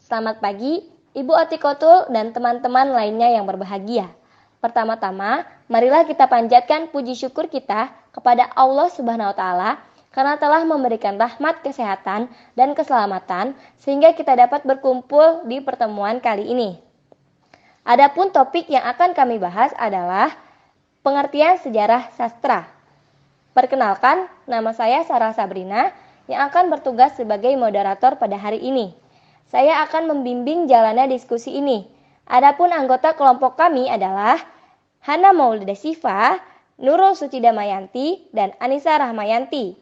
Selamat pagi, Ibu Atikotul dan teman-teman lainnya yang berbahagia. Pertama-tama, marilah kita panjatkan puji syukur kita kepada Allah Subhanahu wa taala karena telah memberikan rahmat kesehatan dan keselamatan sehingga kita dapat berkumpul di pertemuan kali ini. Adapun topik yang akan kami bahas adalah pengertian sejarah sastra. Perkenalkan, nama saya Sarah Sabrina yang akan bertugas sebagai moderator pada hari ini. Saya akan membimbing jalannya diskusi ini. Adapun anggota kelompok kami adalah Hana Maulida Sifa, Nurul Sucidamayanti, dan Anissa Rahmayanti.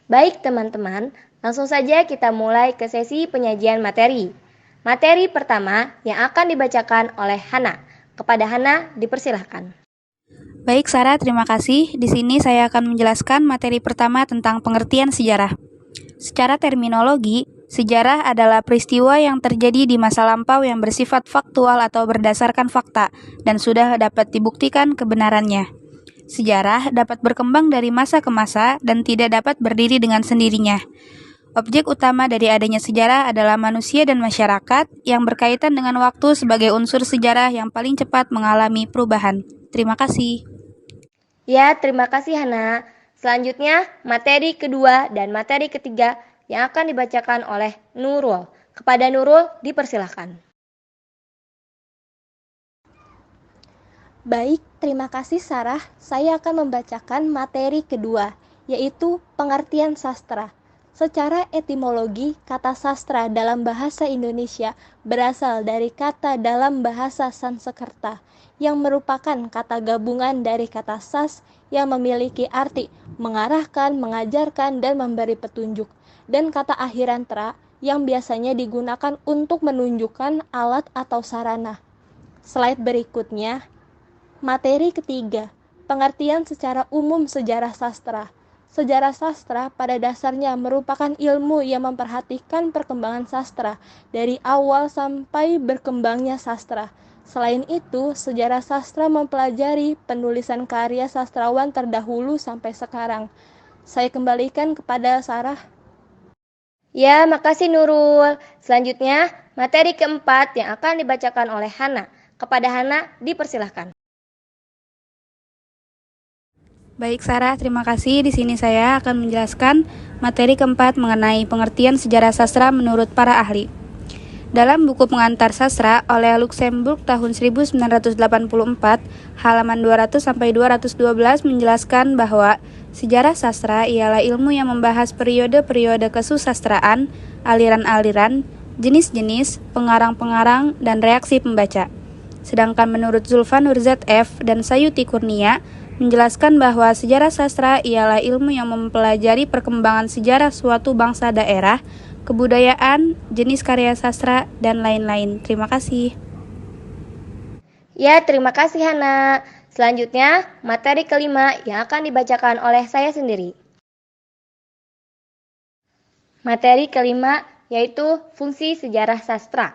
Baik teman-teman, langsung saja kita mulai ke sesi penyajian materi. Materi pertama yang akan dibacakan oleh Hana. Kepada Hana, dipersilahkan. Baik Sarah, terima kasih. Di sini saya akan menjelaskan materi pertama tentang pengertian sejarah. Secara terminologi, sejarah adalah peristiwa yang terjadi di masa lampau yang bersifat faktual atau berdasarkan fakta dan sudah dapat dibuktikan kebenarannya. Sejarah dapat berkembang dari masa ke masa dan tidak dapat berdiri dengan sendirinya. Objek utama dari adanya sejarah adalah manusia dan masyarakat yang berkaitan dengan waktu sebagai unsur sejarah yang paling cepat mengalami perubahan. Terima kasih. Ya, terima kasih Hana. Selanjutnya, materi kedua dan materi ketiga yang akan dibacakan oleh Nurul. Kepada Nurul, dipersilahkan. Baik, terima kasih Sarah. Saya akan membacakan materi kedua, yaitu pengertian sastra. Secara etimologi, kata sastra dalam bahasa Indonesia berasal dari kata dalam bahasa Sanskerta, yang merupakan kata gabungan dari kata sas yang memiliki arti mengarahkan, mengajarkan, dan memberi petunjuk, dan kata akhirantara yang biasanya digunakan untuk menunjukkan alat atau sarana. Slide berikutnya. Materi ketiga, pengertian secara umum sejarah sastra. Sejarah sastra pada dasarnya merupakan ilmu yang memperhatikan perkembangan sastra dari awal sampai berkembangnya sastra. Selain itu, sejarah sastra mempelajari penulisan karya sastrawan terdahulu sampai sekarang. Saya kembalikan kepada Sarah. Ya, makasih Nurul. Selanjutnya, materi keempat yang akan dibacakan oleh Hana. Kepada Hana, dipersilahkan. Baik Sarah, terima kasih. Di sini saya akan menjelaskan materi keempat mengenai pengertian sejarah sastra menurut para ahli. Dalam buku pengantar sastra oleh Luxembourg tahun 1984, halaman 200-212 menjelaskan bahwa sejarah sastra ialah ilmu yang membahas periode-periode kesusastraan, aliran-aliran, jenis-jenis, pengarang-pengarang, dan reaksi pembaca. Sedangkan menurut Zulfan Nurzat F. dan Sayuti Kurnia, menjelaskan bahwa sejarah sastra ialah ilmu yang mempelajari perkembangan sejarah suatu bangsa daerah, kebudayaan, jenis karya sastra, dan lain-lain. Terima kasih. Ya, terima kasih Hana. Selanjutnya, materi kelima yang akan dibacakan oleh saya sendiri. Materi kelima yaitu fungsi sejarah sastra.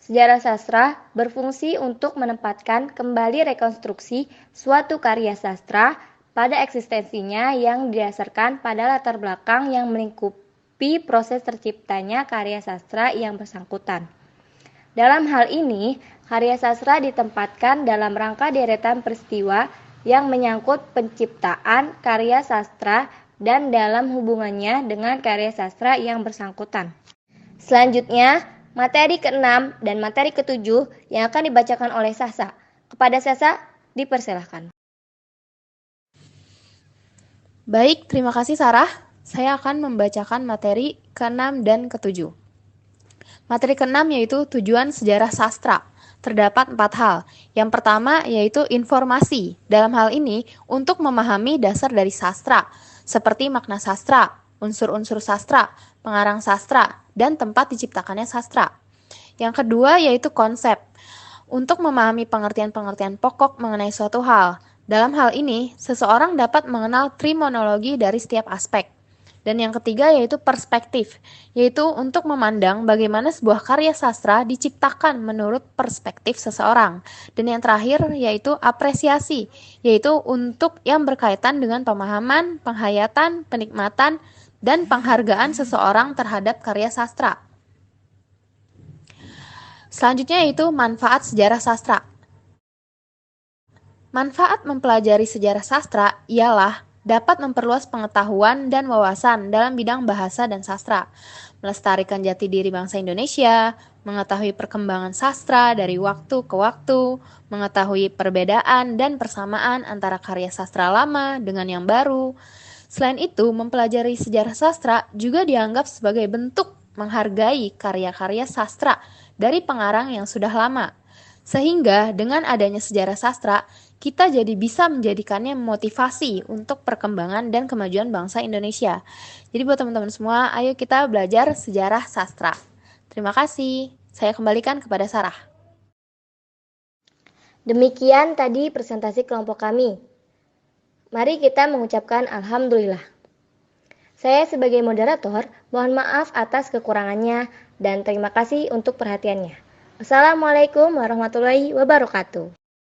Sejarah sastra berfungsi untuk menempatkan kembali rekonstruksi suatu karya sastra pada eksistensinya yang didasarkan pada latar belakang yang melingkupi proses terciptanya karya sastra yang bersangkutan. Dalam hal ini, karya sastra ditempatkan dalam rangka deretan peristiwa yang menyangkut penciptaan karya sastra dan dalam hubungannya dengan karya sastra yang bersangkutan. Selanjutnya, materi ke-6 dan materi ke-7 yang akan dibacakan oleh Sasa. Kepada Sasa, dipersilahkan. Baik, terima kasih Sarah. Saya akan membacakan materi ke-6 dan ke-7. Materi ke-6 yaitu tujuan sejarah sastra. Terdapat 4 hal. Yang pertama yaitu informasi. Dalam hal ini, untuk memahami dasar dari sastra, seperti makna sastra, unsur-unsur sastra, pengarang sastra, dan tempat diciptakannya sastra. Yang kedua yaitu konsep, untuk memahami pengertian-pengertian pokok mengenai suatu hal. Dalam hal ini, seseorang dapat mengenal terminologi dari setiap aspek. Dan yang ketiga yaitu perspektif, yaitu untuk memandang bagaimana sebuah karya sastra diciptakan menurut perspektif seseorang. Dan yang terakhir yaitu apresiasi, yaitu untuk yang berkaitan dengan pemahaman, penghayatan, penikmatan, dan penghargaan seseorang terhadap karya sastra. Selanjutnya yaitu manfaat sejarah sastra. Manfaat mempelajari sejarah sastra ialah dapat memperluas pengetahuan dan wawasan dalam bidang bahasa dan sastra, melestarikan jati diri bangsa Indonesia, mengetahui perkembangan sastra dari waktu ke waktu, mengetahui perbedaan dan persamaan antara karya sastra lama dengan yang baru. Selain itu, mempelajari sejarah sastra juga dianggap sebagai bentuk menghargai karya-karya sastra dari pengarang yang sudah lama. Sehingga dengan adanya sejarah sastra, kita jadi bisa menjadikannya motivasi untuk perkembangan dan kemajuan bangsa Indonesia. Jadi buat teman-teman semua, ayo kita belajar sejarah sastra. Terima kasih. Saya kembalikan kepada Sarah. Demikian tadi presentasi kelompok kami. Mari kita mengucapkan Alhamdulillah. Saya sebagai moderator, mohon maaf atas kekurangannya dan terima kasih untuk perhatiannya. Wassalamualaikum warahmatullahi wabarakatuh.